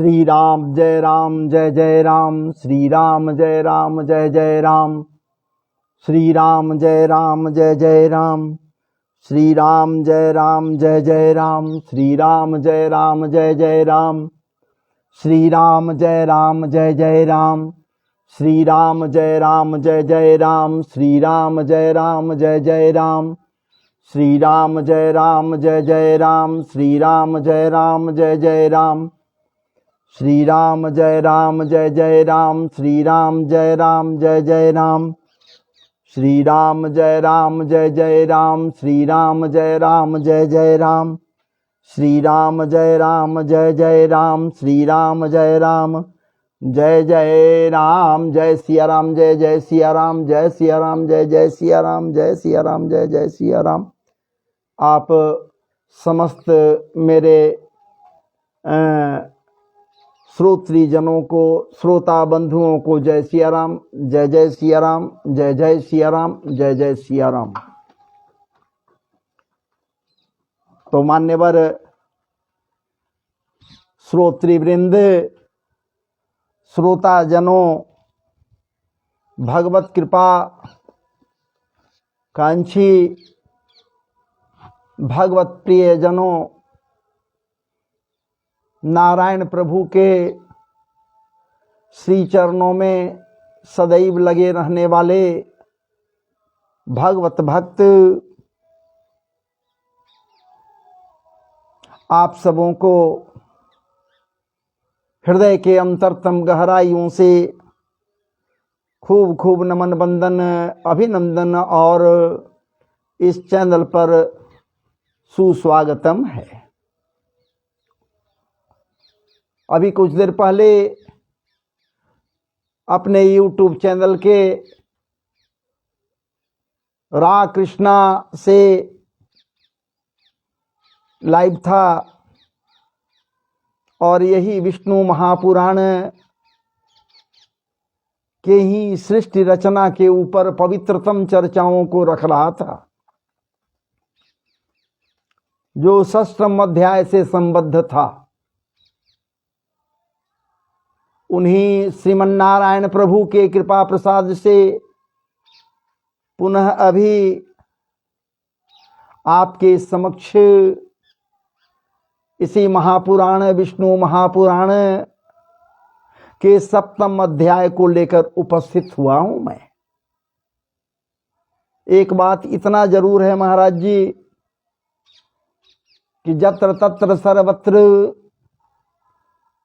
श्री राम जय जय राम, श्री राम जय जय राम, श्री राम जय जय राम, श्री राम जय जय राम, श्री राम जय जय राम, श्री राम जय जय राम, श्री राम जय जय राम, श्री राम जय जय राम, श्री राम जय जय राम, श्री राम जय जय राम, श्री राम जय जय राम, श्री राम जय जय राम, श्री राम जय जय राम, श्री राम जय जय राम, श्री राम जय जय राम, श्री राम जय राम, जय सिया राम, जय सिया राम, जय सिया राम, जय सिया राम, जय सिया राम, जय सिया राम। आप समस्त मेरे श्रोत्री जनों को, श्रोता बंधुओं को जय सिया राम, जय सिया राम, जय सिया राम, जय सिया राम। तो मान्यवर श्रोतृवृंद, श्रोता जनों, भगवत कृपा कांक्षी भगवत प्रिय जनों, नारायण प्रभु के श्री चरणों में सदैव लगे रहने वाले भगवत भक्त, आप सबों को हृदय के अंतरतम गहराइयों से खूब खूब नमन बंदन अभिनंदन और इस चैनल पर सुस्वागतम है। अभी कुछ देर पहले अपने YouTube चैनल के रा कृष्णा से लाइव था और यही विष्णु महापुराण के ही सृष्टि रचना के ऊपर पवित्रतम चर्चाओं को रख रहा था, जो षष्ठम अध्याय से संबद्ध था। उन्हीं श्रीमन्नारायण प्रभु के कृपा प्रसाद से पुनः अभी आपके समक्ष इसी महापुराण, विष्णु महापुराण के सप्तम अध्याय को लेकर उपस्थित हुआ हूं मैं। एक बात इतना जरूर है महाराज जी कि जत्र तत्र सर्वत्र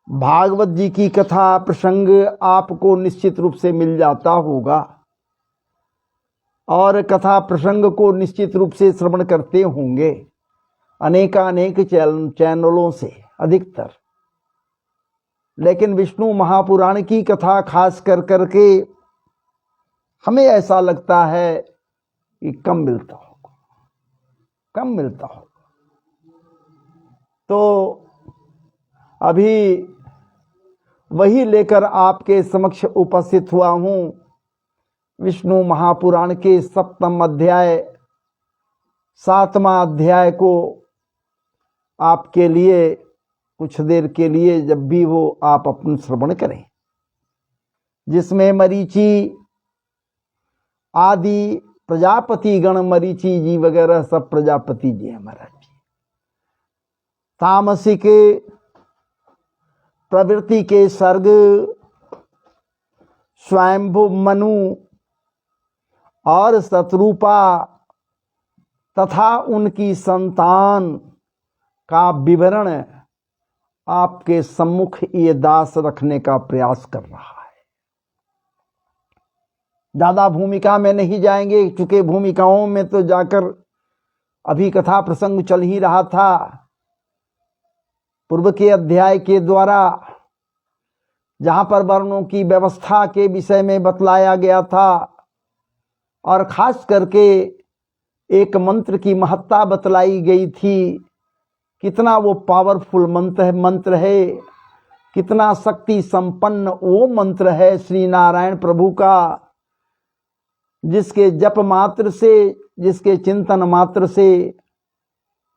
भागवत जी की कथा प्रसंग आपको निश्चित रूप से मिल जाता होगा और कथा प्रसंग को निश्चित रूप से श्रवण करते होंगे अनेकानेक चैनलों से अधिकतर। लेकिन विष्णु महापुराण की कथा खास कर करके हमें ऐसा लगता है कि कम मिलता होगा। तो अभी वही लेकर आपके समक्ष उपस्थित हुआ हूं। विष्णु महापुराण के सप्तम अध्याय, सातवां अध्याय को आपके लिए कुछ देर के लिए जब भी वो आप अपन श्रवण करें, जिसमें मरीचि आदि प्रजापति गण, मरीचि जी वगैरह सब प्रजापति जी हैं महाराज जी। तामसिक प्रवृत्ति के सर्ग स्वयंभु मनु और शत्रुपा तथा उनकी संतान का विवरण आपके सम्मुख ये दास रखने का प्रयास कर रहा है। ज्यादा भूमिका में नहीं जाएंगे, चूंकि भूमिकाओं में तो जाकर अभी कथा प्रसंग चल ही रहा था। पूर्व के अध्याय के द्वारा जहां पर वर्णों की व्यवस्था के विषय में बतलाया गया था और खास करके एक मंत्र की महत्ता बतलाई गई थी, कितना वो पावरफुल मंत्र है, कितना शक्ति संपन्न वो मंत्र है श्री नारायण प्रभु का, जिसके जप मात्र से, जिसके चिंतन मात्र से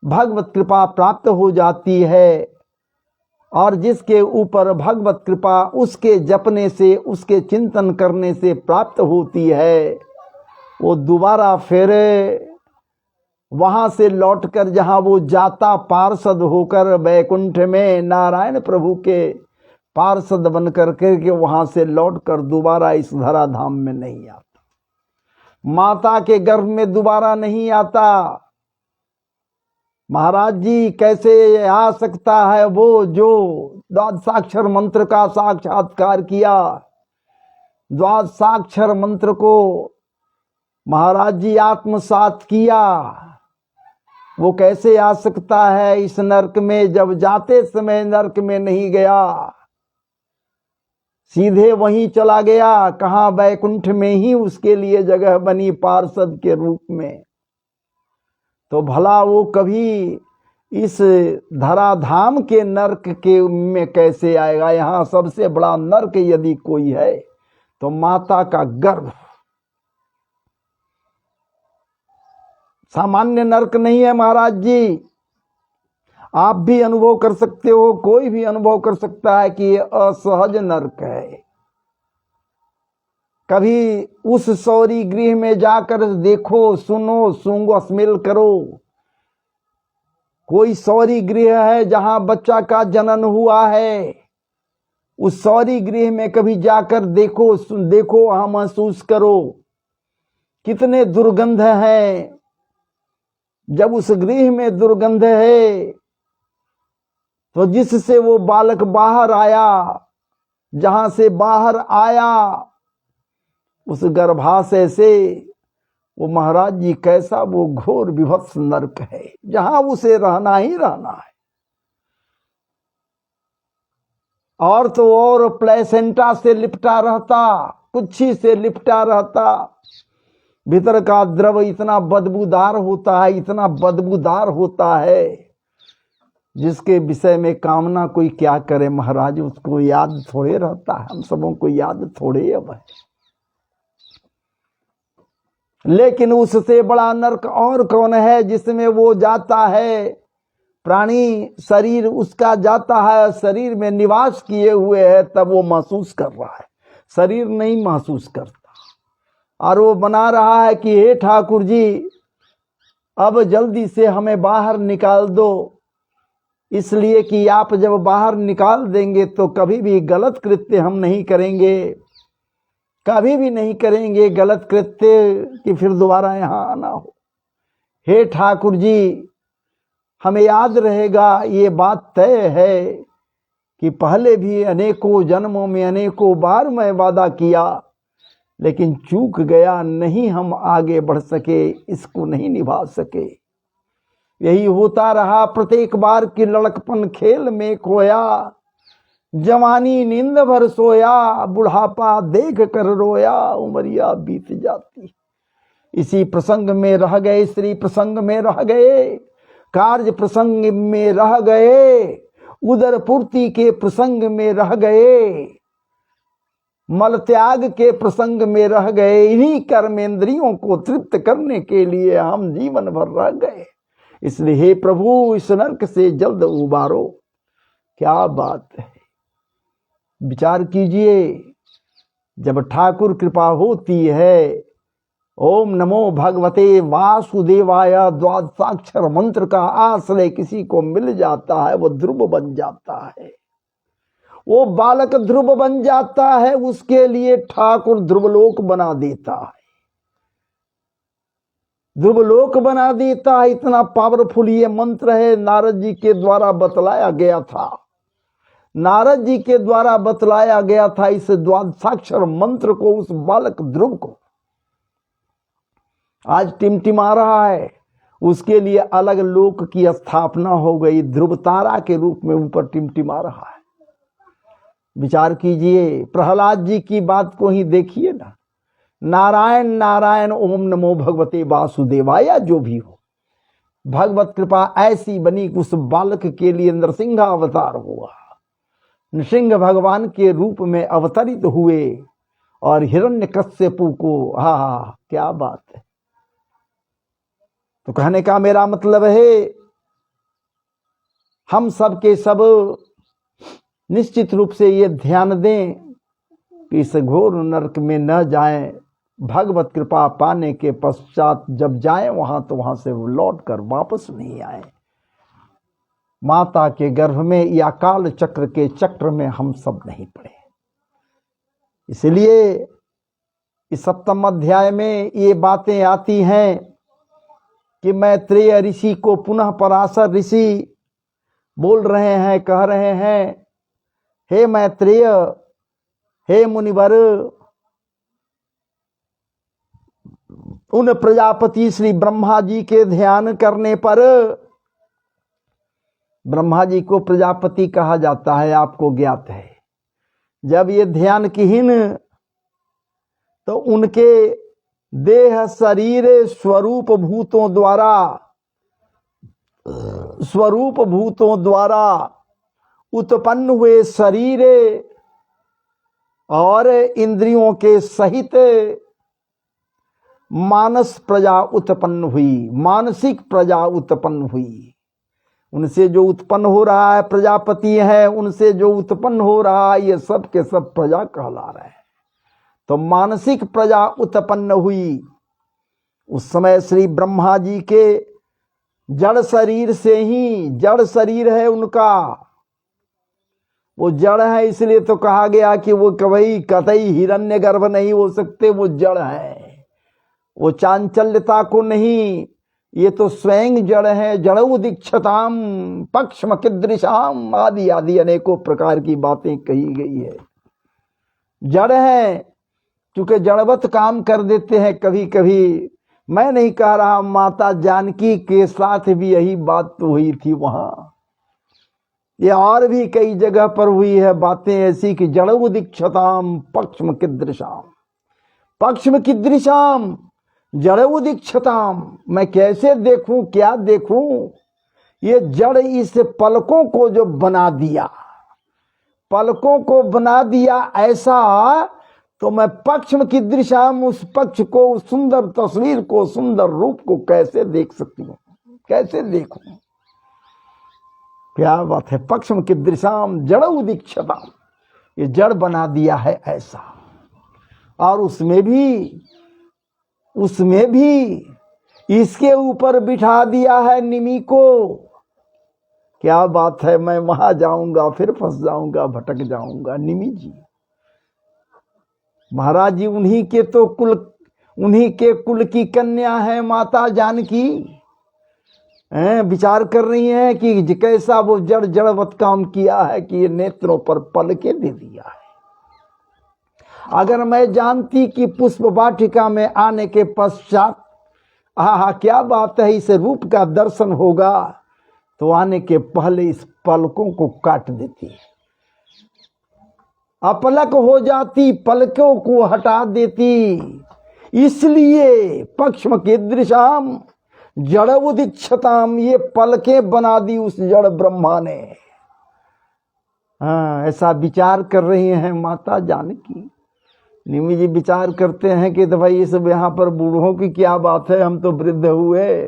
भगवत कृपा प्राप्त हो जाती है। और जिसके ऊपर भगवत कृपा उसके जपने से, उसके चिंतन करने से प्राप्त होती है, वो दोबारा फिर वहां से लौटकर जहां वो जाता पार्षद होकर वैकुंठ में नारायण प्रभु के पार्षद बनकर के वहां से लौटकर दोबारा इस धराधाम में नहीं आता, माता के गर्भ में दोबारा नहीं आता। महाराज जी कैसे आ सकता है वो जो द्वादशाक्षर मंत्र का साक्षात्कार किया, द्वादशाक्षर मंत्र को महाराज जी आत्मसात किया, वो कैसे आ सकता है इस नरक में, जब जाते समय नरक में नहीं गया, सीधे वहीं चला गया, कहाँ वैकुंठ में ही उसके लिए जगह बनी पार्षद के रूप में। तो भला वो कभी इस धराधाम के नरक के में कैसे आएगा। यहाँ सबसे बड़ा नरक यदि कोई है तो माता का गर्भ, सामान्य नरक नहीं है महाराज जी। आप भी अनुभव कर सकते हो, कोई भी अनुभव कर सकता है कि ये असहज नरक है। कभी उस सौरी गृह में जाकर देखो, सुनो, सूंघो, स्मेल करो। कोई सौरी गृह है जहां बच्चा का जन्म हुआ है, उस सौरी गृह में कभी जाकर देखो, देखो, वहां महसूस करो कितने दुर्गंध है। जब उस गृह में दुर्गंध है तो जिससे वो बालक बाहर आया, जहां से बाहर आया उस गर्भाशय से, वो महाराज जी कैसा वो घोर विभत्स नरक है, जहां उसे रहना ही रहना है। और तो और प्लेसेंटा से लिपटा रहता, कुच्छी से लिपटा रहता, भीतर का द्रव इतना बदबूदार होता है, इतना बदबूदार होता है, जिसके विषय में कामना कोई क्या करे महाराज, उसको याद थोड़े रहता है, हम सबों को याद थोड़े अब है। लेकिन उससे बड़ा नरक और कौन है जिसमें वो जाता है, प्राणी शरीर उसका जाता है, शरीर में निवास किए हुए है, तब वो महसूस कर रहा है, शरीर नहीं महसूस करता। और वो बना रहा है कि हे ठाकुर जी अब जल्दी से हमें बाहर निकाल दो, इसलिए कि आप जब बाहर निकाल देंगे तो कभी भी गलत कृत्य हम नहीं करेंगे, कभी भी नहीं करेंगे गलत कृत्य कि फिर दोबारा यहाँ आना हो। हे ठाकुर जी हमें याद रहेगा, ये बात तय है कि पहले भी अनेकों जन्मों में अनेकों बार मैं वादा किया, लेकिन चूक गया, नहीं हम आगे बढ़ सके, इसको नहीं निभा सके। यही होता रहा, प्रत्येक बार की लड़कपन खेल में खोया, जवानी नींद भर सोया, बुढ़ापा देख कर रोया, उमरिया बीत जाती। इसी प्रसंग में रह गए, स्त्री प्रसंग में रह गए, कार्य प्रसंग में रह गए, उदर पूर्ति के प्रसंग में रह गए, मल त्याग के प्रसंग में रह गए। इन्हीं कर्मेंद्रियों को तृप्त करने के लिए हम जीवन भर रह गए। इसलिए हे प्रभु इस नरक से जल्द उबारो। क्या बात है, विचार कीजिए, जब ठाकुर कृपा होती है, ओम नमो भगवते वासुदेवाय द्वादशाक्षर मंत्र का आश्रय किसी को मिल जाता है, वो ध्रुव बन जाता है, वो बालक ध्रुव बन जाता है, उसके लिए ठाकुर ध्रुवलोक बना देता है, ध्रुवलोक बना देता है। इतना पावरफुल ये मंत्र है, नारद जी के द्वारा बतलाया गया था, नारद जी के द्वारा बतलाया गया था इस द्वादशाक्षर मंत्र को, उस बालक ध्रुव को। आज टिमटिमा रहा है, उसके लिए अलग लोक की स्थापना हो गई, ध्रुव तारा के रूप में ऊपर टिमटिमा रहा है। विचार कीजिए, प्रहलाद जी की बात को ही देखिए ना, नारायण नारायण ओम नमो भगवते वासुदेवाय, जो भी हो, भगवत कृपा ऐसी बनी कि उस बालक के लिए नरसिंह अवतार हुआ, नृसिंह भगवान के रूप में अवतरित हुए और हिरण्यकश्यपु को, हा क्या बात है। तो कहने का मेरा मतलब है, हम सब के सब निश्चित रूप से ये ध्यान दें कि इस घोर नरक में न जाएं। भगवत कृपा पाने के पश्चात जब जाएं वहां तो वहां से लौट कर वापस नहीं आए। माता के गर्भ में या काल चक्र के चक्र में हम सब नहीं पड़े। इसलिए इस 7वें अध्याय में ये बातें आती हैं कि मैत्रेय ऋषि को पुनः पराशर ऋषि बोल रहे हैं, कह रहे हैं, हे मैत्रेय, हे मुनिवर, उन प्रजापति श्री ब्रह्मा जी के ध्यान करने पर, ब्रह्मा जी को प्रजापति कहा जाता है, आपको ज्ञात है। जब ये ध्यानहीन तो उनके देह शरीर स्वरूप भूतों द्वारा उत्पन्न हुए शरीर और इंद्रियों के सहित मानस प्रजा उत्पन्न हुई, मानसिक प्रजा उत्पन्न हुई। उनसे जो उत्पन्न हो रहा है प्रजापति है, उनसे जो उत्पन्न हो रहा है ये सब के सब प्रजा कहला रहे हैं। तो मानसिक प्रजा उत्पन्न हुई। उस समय श्री ब्रह्मा जी के जड़ शरीर से ही, जड़ शरीर है उनका, वो जड़ है, इसलिए तो कहा गया कि वो कतई हिरण्यगर्भ नहीं हो सकते, वो जड़ है। वो चांचल्यता को नहीं, ये तो स्वयं जड़ है। जड़ऊ दीक्षताम पक्ष्म कीदृशाम आदि आदि अनेकों प्रकार की बातें कही गई है। जड़ है, क्योंकि जड़वत काम कर देते हैं कभी कभी। मैं नहीं कह रहा, माता जानकी के साथ भी यही बात तो हुई थी वहां। ये और भी कई जगह पर हुई है बातें ऐसी कि जड़ऊ दीक्षताम पक्ष्म कीदृशाम, पक्ष्म कीदृशाम जड़ऊ दीक्षताम, मैं कैसे देखूं, क्या देखूं। ये जड़ इस पलकों को जो बना दिया, पलकों को बना दिया ऐसा, तो मैं पक्ष्म कीदृशाम, उस पक्ष को, उस सुंदर तस्वीर को, सुंदर रूप को कैसे देख सकती हूं, कैसे देखूं। क्या बात है, पक्ष्म कीदृशाम जड़ऊ दीक्षताम, ये जड़ बना दिया है ऐसा। और उसमें भी इसके ऊपर बिठा दिया है निमि को। क्या बात है, मैं वहां जाऊंगा फिर फंस जाऊंगा, भटक जाऊंगा। निमि जी महाराज जी उन्हीं के कुल की कन्या है माता जानकी। विचार कर रही हैं कि कैसा वो जड़वत काम किया है कि ये नेत्रों पर पलके दे दिया है। अगर मैं जानती कि पुष्प वाटिका में आने के पश्चात क्या बात है, इस रूप का दर्शन होगा, तो आने के पहले इस पलकों को काट देती, अपलक हो जाती, पलकों को हटा देती। इसलिए पक्ष्म कीदृशाम जड़ऊ दीक्षताम, ये पलकें बना दी उस जड़ ब्रह्मा ने। ऐसा विचार कर रही हैं माता जानकी। निमि जी विचार करते हैं कि तो भाई ये सब यहाँ पर बूढ़ों की क्या बात है, हम तो वृद्ध हुए,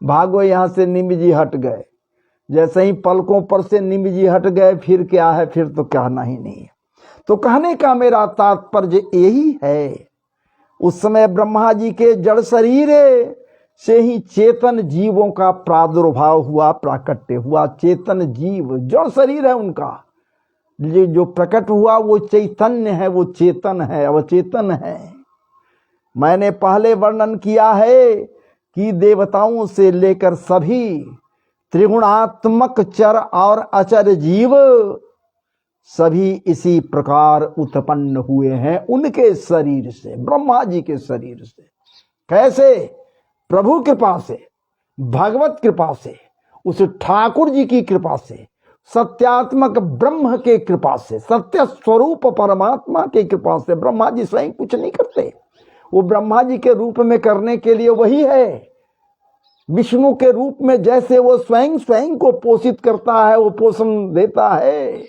भागो यहाँ से। निमि जी हट गए। जैसे ही पलकों पर से निमि जी हट गए, फिर क्या है, फिर तो कहना ही नहीं है। तो कहने का मेरा तात्पर्य यही है, उस समय ब्रह्मा जी के जड़ शरीर से ही चेतन जीवों का प्रादुर्भाव हुआ, प्राकट्य हुआ। चेतन जीव, जड़ शरीर है उनका, जो प्रकट हुआ वो चैतन्य है, वो चेतन है, अवचेतन है। मैंने पहले वर्णन किया है कि देवताओं से लेकर सभी त्रिगुणात्मक चर और अचर जीव सभी इसी प्रकार उत्पन्न हुए हैं उनके शरीर से, ब्रह्मा जी के शरीर से। कैसे? प्रभु कृपा से, भगवत कृपा से, उस ठाकुर जी की कृपा से, सत्यात्मक ब्रह्म के कृपा से, सत्य स्वरूप परमात्मा के कृपा से। ब्रह्मा जी स्वयं कुछ नहीं करते, वो ब्रह्मा जी के रूप में करने के लिए वही है। विष्णु के रूप में जैसे वो स्वयं को पोषित करता है, वो पोषण देता है,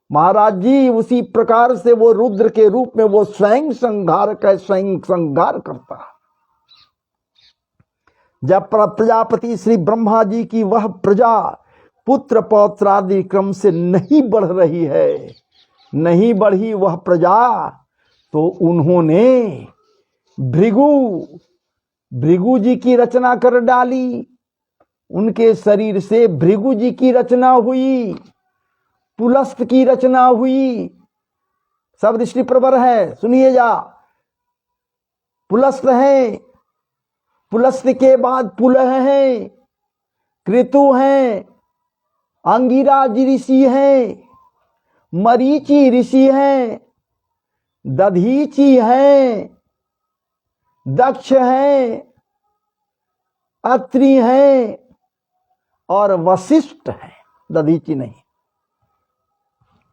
महाराज जी उसी प्रकार से वो रुद्र के रूप में वो स्वयं संहारक है, स्वयं संहार करता है। जब प्रजापति श्री ब्रह्मा जी की वह प्रजा पुत्र पौत्रादि क्रम से नहीं बढ़ रही है, नहीं बढ़ी वह प्रजा, तो उन्होंने भृगु जी की रचना कर डाली। उनके शरीर से भृगु जी की रचना हुई, पुलस्त की रचना हुई। सब ऋषि प्रवर है, सुनिए जा। पुलस्त है, पुलस्त के बाद पुलह है, कृतु है, अंगिराज ऋषि है, मरीचि ऋषि है, दधीचि है, दक्ष है, अत्रि है और वशिष्ठ है। दधीचि नहीं,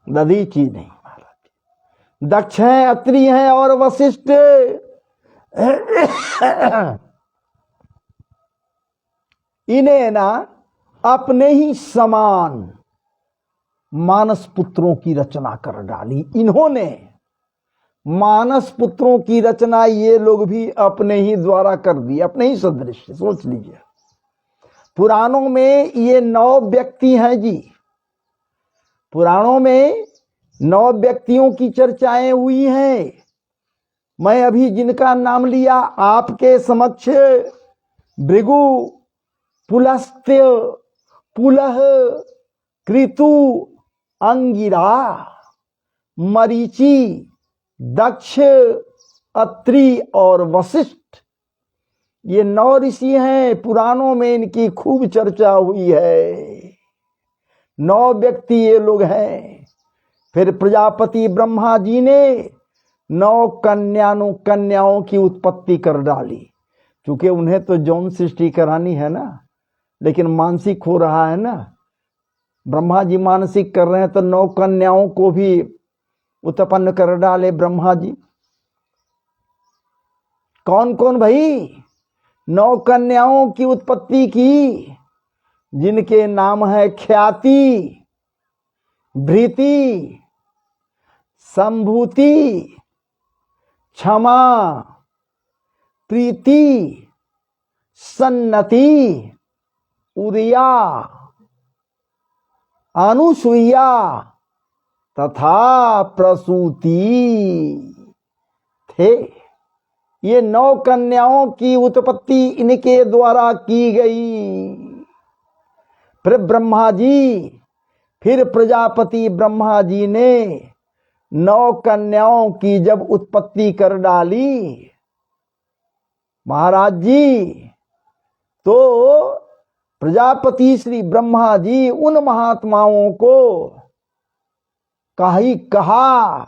दधीचि नहीं महाराज, दक्ष है, अत्रि है और वशिष्ठ। इन्हें ना अपने ही समान मानस पुत्रों की रचना कर डाली। इन्होंने मानस पुत्रों की रचना ये लोग भी अपने ही द्वारा कर दी, अपने ही सदृश। सोच लीजिए, पुराणों में ये 9 व्यक्ति हैं जी। पुराणों में 9 व्यक्तियों की चर्चाएं हुई हैं। मैं अभी जिनका नाम लिया आपके समक्ष, भृगु, पुलस्त्य, पुलह, कृतु, अंगिरा, मरीचि, दक्ष, अत्रि और वशिष्ठ, ये 9 ऋषि हैं। पुराणों में इनकी खूब चर्चा हुई है। 9 व्यक्ति ये लोग हैं। फिर प्रजापति ब्रह्मा जी ने 9 कन्याओं की उत्पत्ति कर डाली। क्योंकि उन्हें तो यौन सृष्टि करानी है ना, लेकिन मानसिक हो रहा है ना। ब्रह्मा जी मानसिक कर रहे हैं तो 9 कन्याओं को भी उत्पन्न कर डाले ब्रह्मा जी। कौन कौन भाई? 9 कन्याओं की उत्पत्ति की, जिनके नाम है ख्याति, भृति, संभूति, क्षमा, प्रीति, सन्नति, उरिया, अनुसुईया तथा प्रसूति थे। ये 9 कन्याओं की उत्पत्ति इनके द्वारा की गई। फिर ब्रह्मा जी, फिर प्रजापति ब्रह्मा जी ने 9 कन्याओं की जब उत्पत्ति कर डाली महाराज जी, तो प्रजापति श्री ब्रह्मा जी उन महात्माओं को कहा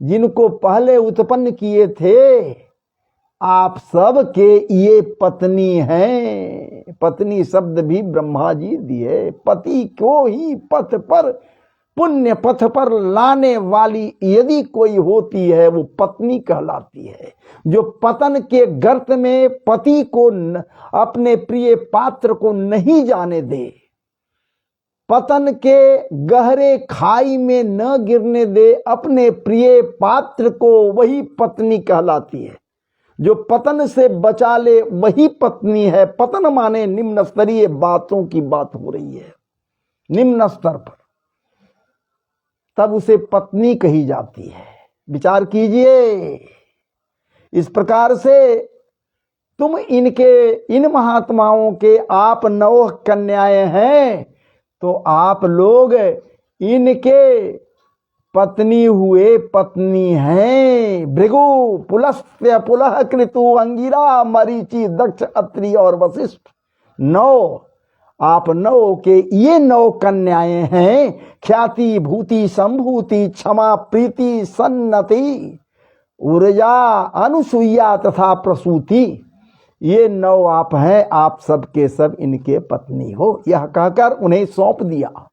जिनको पहले उत्पन्न किए थे, आप सब के ये पत्नी हैं। पत्नी शब्द भी ब्रह्मा जी दिए। पति को ही पथ पर, पुण्य पथ पर लाने वाली यदि कोई होती है वो पत्नी कहलाती है। जो पतन के गर्त में पति को अपने प्रिय पात्र को नहीं जाने दे, पतन के गहरे खाई में न गिरने दे अपने प्रिय पात्र को, वही पत्नी कहलाती है। जो पतन से बचा ले वही पत्नी है। पतन माने निम्न स्तरीय बातों की बात हो रही है, निम्न स्तर पर, तब उसे पत्नी कही जाती है। विचार कीजिए। इस प्रकार से तुम इन महात्माओं के आप 9 कन्याएं हैं, तो आप लोग इनके पत्नी हुए, पत्नी हैं। भृगु, पुलस्त्य, पुलह, कृतु, अंगिरा, मरीचि, दक्ष, अत्रि और वशिष्ठ 9। आप 9 के ये 9 कन्याएं हैं। ख्याति, भूति, संभूति, क्षमा, प्रीति, सन्नति, ऊर्जा, अनुसुईया तथा प्रसूति, ये 9 आप हैं। आप सब के सब इनके पत्नी हो। यह कहकर उन्हें सौंप दिया।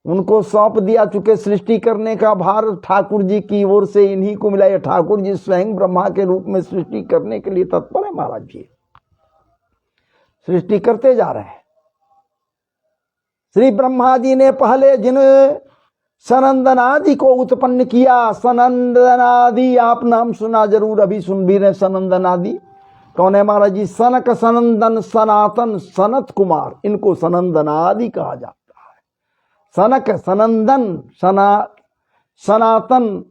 उनको सौंप दिया। चूंकि सृष्टि करने का भार ठाकुर जी की ओर से इन्हीं को मिला। ये ठाकुर जी स्वयं ब्रह्मा के रूप में सृष्टि करने के लिए तत्पर है महाराज जी। सृष्टि करते जा रहे हैं। श्री ब्रह्मा जी ने पहले जिन सनंदनादि को उत्पन्न किया, सनंदनादि आप नाम सुना जरूर, अभी सुन भी रहे सनंदनादि। कौन है महाराज जी? सनक सनंदन सनातन सनत कुमार, इनको सनंदन आदि कहा जाता है। सनक सनंदन सनातन,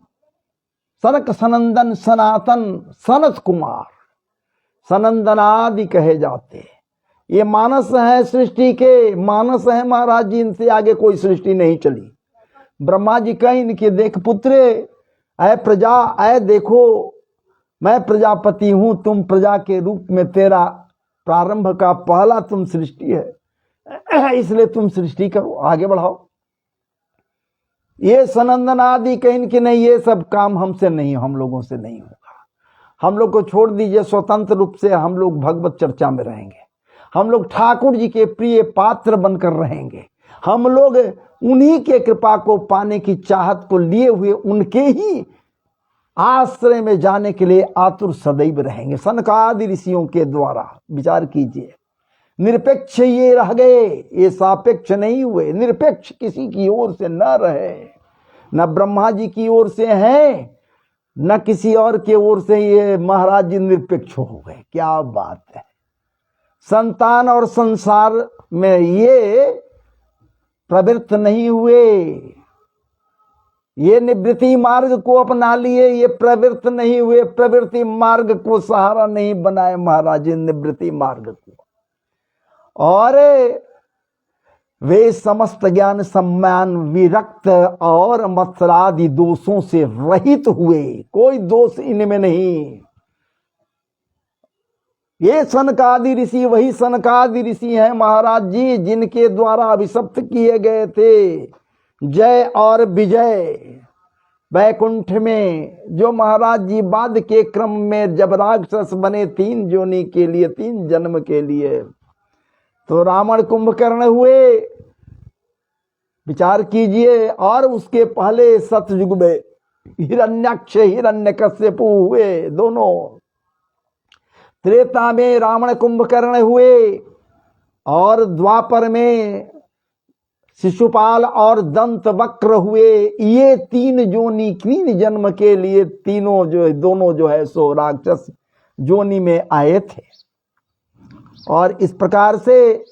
सनक सनंदन सनातन सनत कुमार, सनंदन आदि कहे जाते हैं। ये मानस है सृष्टि के, मानस है महाराज जी, इनसे आगे कोई सृष्टि नहीं चली। ब्रह्मा जी कहीं इनके देख पुत्रे, ऐ प्रजा, ऐ देखो मैं प्रजापति हूं, तुम प्रजा के रूप में, तेरा प्रारंभ का पहला तुम सृष्टि है, इसलिए तुम सृष्टि करो, आगे बढ़ाओ। ये सनंदन आदि कहीं कि नहीं, ये सब काम हमसे नहीं, हम लोगों से नहीं होगा। हम लोग को छोड़ दीजिए, स्वतंत्र रूप से हम लोग भगवत चर्चा में रहेंगे। हम लोग ठाकुर जी के प्रिय पात्र बनकर रहेंगे। हम लोग उन्हीं के कृपा को पाने की चाहत को लिए हुए उनके ही आश्रय में जाने के लिए आतुर सदैव रहेंगे। सनकादि ऋषियों के द्वारा विचार कीजिए, निरपेक्ष ये रह गए, ये सापेक्ष नहीं हुए। निरपेक्ष किसी की ओर से न रहे, न ब्रह्मा जी की ओर से है, न किसी और के ओर से। ये महाराज जी निरपेक्ष हो गए, क्या बात है। संतान और संसार में ये प्रवृत्त नहीं हुए, ये निवृत्ति मार्ग को अपना लिए, ये प्रवृत्त नहीं हुए, प्रवृत्ति मार्ग को सहारा नहीं बनाए महाराज जी, निवृत्ति मार्ग को। और वे समस्त ज्ञान सम्मान विरक्त और मत्सरादि दोषों से रहित हुए, कोई दोष इनमें नहीं। ये सनकादि ऋषि वही सनकादि ऋषि हैं महाराज जी, जिनके द्वारा अभिशप्त किए गए थे जय और विजय वैकुंठ में। जो महाराज जी बाद के क्रम में जब राक्षस बने 3 योनि के लिए, 3 जन्म के लिए, तो रावण कुंभकर्ण हुए, विचार कीजिए। और उसके पहले सतयुग में हिरण्याक्ष हिरण्यकश्यपु हुए दोनों। त्रेता में रावण कुंभकर्ण हुए, और द्वापर में शिशुपाल और दंत वक्र हुए। ये 3 योनि, 3 जन्म के लिए तीनों दोनों जो है सो राक्षस योनि में आए थे। और इस प्रकार से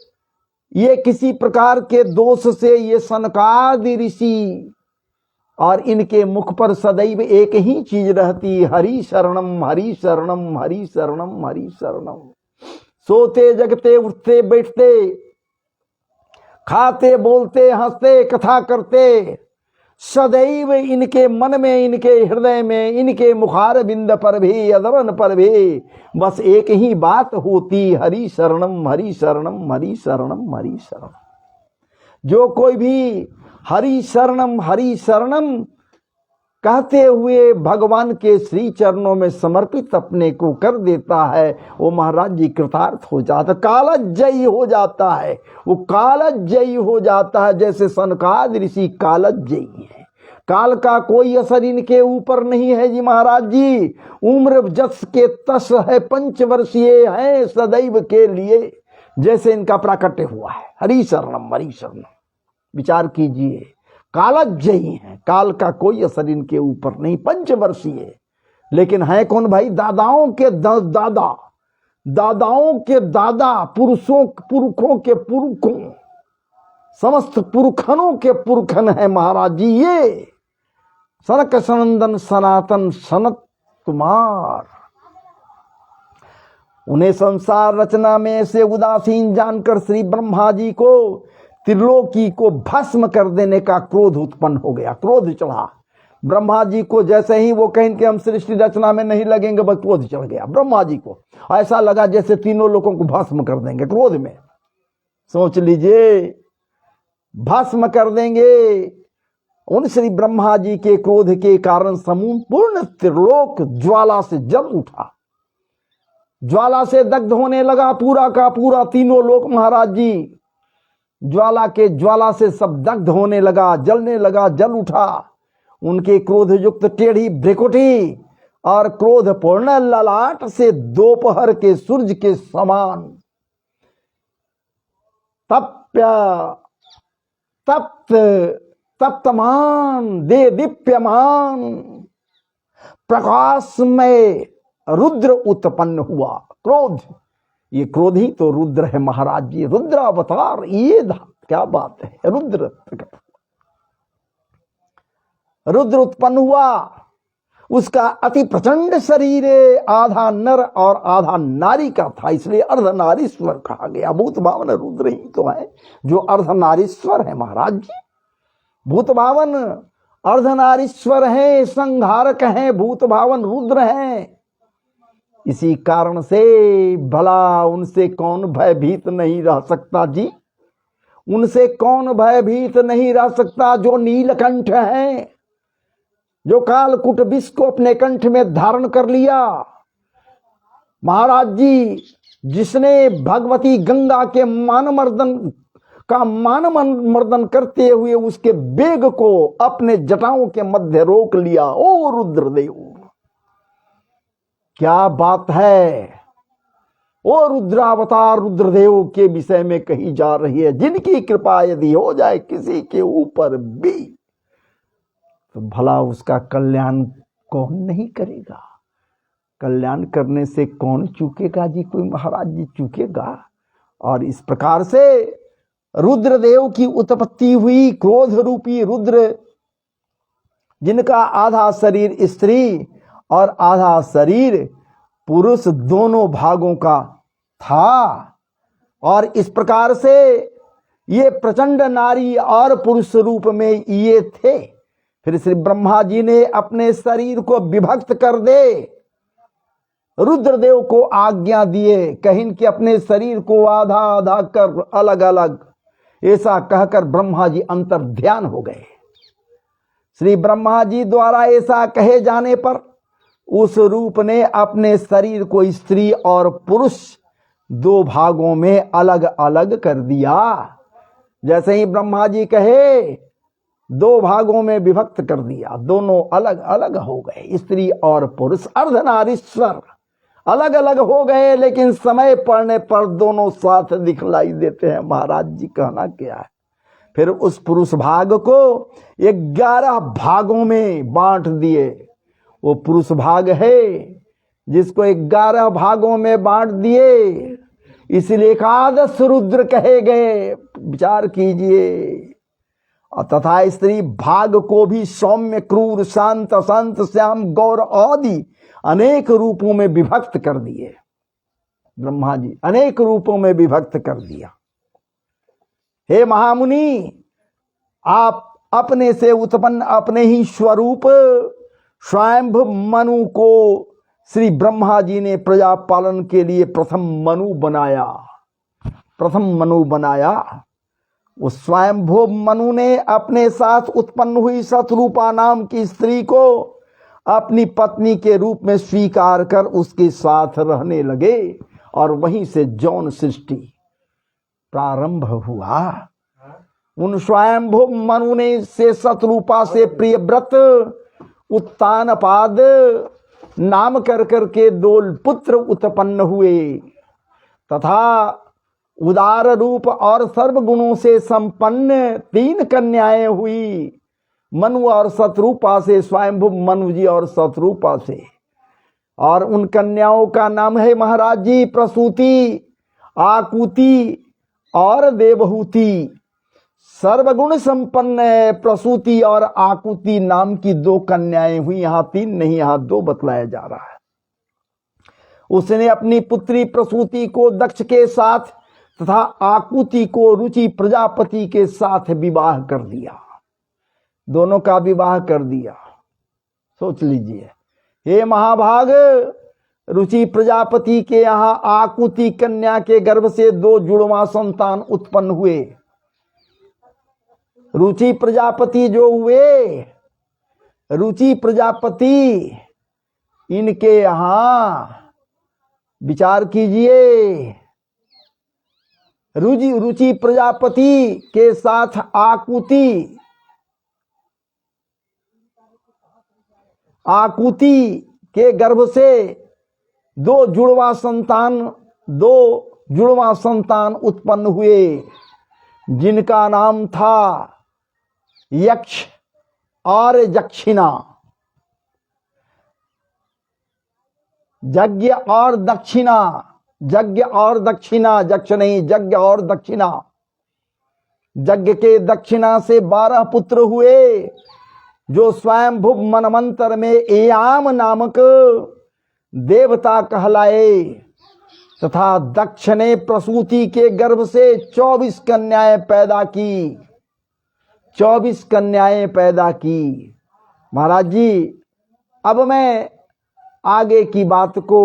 ये किसी प्रकार के दोष से ये सनकादि ऋषि, और इनके मुख पर सदैव एक ही चीज रहती, हरि शरणम हरि शरणम हरि शरणम हरि शरणम। सोते जगते उठते बैठते, खाते बोलते हंसते कथा करते, सदैव इनके मन में, इनके हृदय में, इनके मुखार बिंद पर भी, अधरन पर भी बस एक ही बात होती, हरि शरणम हरि शरणम हरि शरणम हरि शरणम। जो कोई भी हरि शरणम कहते हुए भगवान के श्री चरणों में समर्पित अपने को कर देता है, वो महाराज जी कृतार्थ हो जाता है, कालजयी हो जाता है। वो कालजयी हो जाता है, जैसे सनकादि ऋषि कालजयी है। काल का कोई असर इनके ऊपर नहीं है जी महाराज जी। उम्र जस के तस है, 5 वर्षीय है सदैव के लिए, जैसे इनका प्राकट्य हुआ है। हरि शरणम हरि शरणम, विचार कीजिए, कालजयी है, काल का कोई असर इनके ऊपर नहीं, 5 वर्षीय। लेकिन है कौन भाई? दादाओं के दादा, दादाओं के दादा, पुरखों के पुरखों, समस्त पुरखनों के पुरखन है महाराज जी ये सनक सनंदन सनातन सनत कुमार। उन्हें संसार रचना में से उदासीन जानकर श्री ब्रह्मा जी को त्रिलोकी को भस्म कर देने का क्रोध उत्पन्न हो गया, क्रोध चढ़ा ब्रह्मा जी को। जैसे ही वो कहें कि हम सृष्टि रचना में नहीं लगेंगे, बस क्रोध चढ़ गया ब्रह्मा जी को। ऐसा लगा जैसे तीनों लोगों को भस्म कर देंगे क्रोध में। सोच लीजिए, भस्म कर देंगे। उन श्री ब्रह्मा जी के क्रोध के कारण संपूर्ण त्रिलोक ज्वाला से जल उठा, ज्वाला से दग्ध होने लगा पूरा का पूरा तीनों लोक महाराज जी। ज्वाला से सब दग्ध होने लगा, जलने लगा, जल उठा। उनके क्रोध युक्त टेढ़ी भ्रिकुटी और क्रोध पूर्ण ललाट से दोपहर के सूरज के समान तप्तमान दे दीप्यमान प्रकाशमय रुद्र उत्पन्न हुआ। क्रोध, ये क्रोध ही तो रुद्र है महाराज जी, रुद्र अवतार, ये क्या बात है। रुद्र रुद्र उत्पन्न हुआ, उसका अति प्रचंड शरीर आधा नर और आधा नारी का था, इसलिए अर्धनारीश्वर कहा गया। भूत भावन रुद्र ही तो है जो अर्धनारीश्वर है महाराज जी। भूत भावन अर्धनारीश्वर है, संहारक है, भूत भावन रुद्र है। इसी कारण से भला उनसे कौन भयभीत नहीं रह सकता जी, उनसे कौन भयभीत नहीं रह सकता। जो नीलकंठ है, जो कालकूट विष को अपने कंठ में धारण कर लिया महाराज जी, जिसने भगवती गंगा के मान मर्दन करते हुए उसके वेग को अपने जटाओं के मध्य रोक लिया। ओ रुद्रदेव, क्या बात है। ओ रुद्रावतार रुद्रदेव के विषय में कही जा रही है, जिनकी कृपा यदि हो जाए किसी के ऊपर भी तो भला उसका कल्याण कौन नहीं करेगा। कल्याण करने से कौन चूकेगा जी, कोई महाराज जी चूकेगा। और इस प्रकार से रुद्रदेव की उत्पत्ति हुई। क्रोध रूपी रुद्र, जिनका आधा शरीर स्त्री और आधा शरीर पुरुष दोनों भागों का था, और इस प्रकार से ये प्रचंड नारी और पुरुष रूप में ये थे। फिर श्री ब्रह्मा जी ने अपने शरीर को विभक्त कर दे, रुद्रदेव को आज्ञा दिए, कहीं कि अपने शरीर को आधा आधा कर अलग अलग, ऐसा कहकर ब्रह्मा जी अंतर ध्यान हो गए। श्री ब्रह्मा जी द्वारा ऐसा कहे जाने पर उस रूप ने अपने शरीर को स्त्री और पुरुष दो भागों में अलग अलग कर दिया। जैसे ही ब्रह्मा जी कहे दो भागों में विभक्त कर दिया, दोनों अलग अलग हो गए। स्त्री और पुरुष अर्धनारीश्वर अलग अलग हो गए, लेकिन समय पड़ने पर दोनों साथ दिखलाई देते हैं। महाराज जी कहना क्या है। फिर उस पुरुष भाग को 11 भागों में बांट दिए। वो पुरुष भाग है जिसको 11 भागों में बांट दिए, इसलिए एकादश रुद्र कहे गए। विचार कीजिए। और तथा स्त्री भाग को भी सौम्य, क्रूर, शांत, संत, श्याम, गौर आदि अनेक रूपों में विभक्त कर दिए। ब्रह्मा जी अनेक रूपों में विभक्त कर दिया। हे महामुनि, आप अपने से उत्पन्न अपने ही स्वरूप स्वयंभ मनु को श्री ब्रह्मा जी ने प्रजा पालन के लिए प्रथम मनु बनाया। उस स्वयंभू मनु ने अपने साथ उत्पन्न हुई शतरूपा नाम की स्त्री को अपनी पत्नी के रूप में स्वीकार कर उसके साथ रहने लगे, और वहीं से जौन सृष्टि प्रारंभ हुआ। उन स्वयंभू मनु ने से शतरूपा से प्रियव्रत, उत्तानपाद नाम कर करके 2 पुत्र उत्पन्न हुए, तथा उदार रूप और सर्वगुणों से संपन्न 3 कन्याएं हुई। मनु और शतरूपा से, स्वयंभू मनु जी और शतरूपा से। और उन कन्याओं का नाम है महाराज जी प्रसूति, आकुति और देवहूति। सर्वगुण संपन्न प्रसूति और आकुति नाम की 2 कन्याएं हुई। यहां 3 नहीं, यहां 2 बतलाया जा रहा है। उसने अपनी पुत्री प्रसूति को दक्ष के साथ तथा आकुति को रुचि प्रजापति के साथ विवाह कर दिया। दोनों का विवाह कर दिया। सोच लीजिए। हे महाभाग, रुचि प्रजापति के यहां आकुति कन्या के गर्भ से 2 जुड़वा संतान उत्पन्न हुए। रुचि प्रजापति जो हुए, रुचि प्रजापति, इनके यहां विचार कीजिए। रुचि प्रजापति के साथ आकुति के गर्भ से 2 जुड़वा संतान उत्पन्न हुए, जिनका नाम था यक्ष और यक्षिणा। यज्ञ और दक्षिणा, यज्ञ और दक्षिणा, यक्ष नहीं, यज्ञ और दक्षिणा। यज्ञ के दक्षिणा से 12 पुत्र हुए, जो स्वयंभू मनमंत्र में एयाम नामक देवता कहलाए, तथा दक्ष ने प्रसूति के गर्भ से 24 कन्याएं पैदा की, 24 कन्याएं पैदा की। महाराज जी, अब मैं आगे की बात को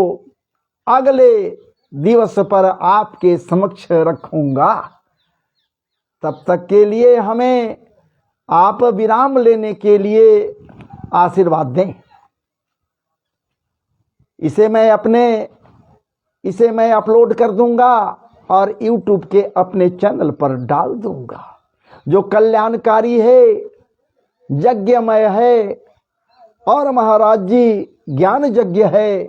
अगले दिवस पर आपके समक्ष रखूंगा। तब तक के लिए हमें आप विराम लेने के लिए आशीर्वाद दें। इसे मैं अपलोड कर दूंगा और YouTube के अपने चैनल पर डाल दूंगा, जो कल्याणकारी है, यज्ञमय है और महाराज जी ज्ञान यज्ञ है,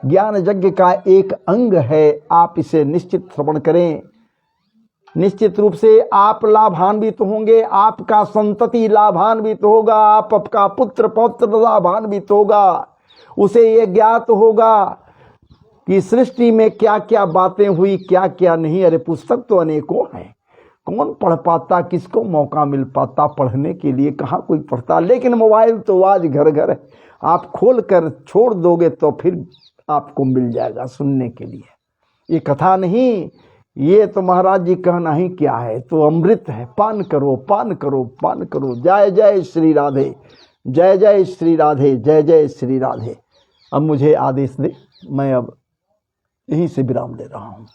ज्ञान यज्ञ का एक अंग है। आप इसे निश्चित श्रवण करें, निश्चित रूप से आप लाभान्वित होंगे, आपका संतति लाभान्वित होगा, आपका पुत्र पौत्र लाभान्वित होगा। उसे ये ज्ञात होगा कि सृष्टि में क्या क्या बातें हुई, क्या क्या नहीं। अरे पुस्तक तो अनेकों हैं, कौन पढ़ पाता, किसको मौका मिल पाता पढ़ने के लिए, कहाँ कोई पढ़ता। लेकिन मोबाइल तो आज घर घर है, आप खोल कर छोड़ दोगे तो फिर आपको मिल जाएगा सुनने के लिए। ये कथा नहीं, ये तो महाराज जी कहना ही क्या है, तो अमृत है। पान करो, पान करो, पान करो। जय जय श्री राधे, जय जय श्री राधे, जय जय श्री राधे। अब मुझे आदेश दे, मैं अब यहीं से विराम ले रहा हूँ।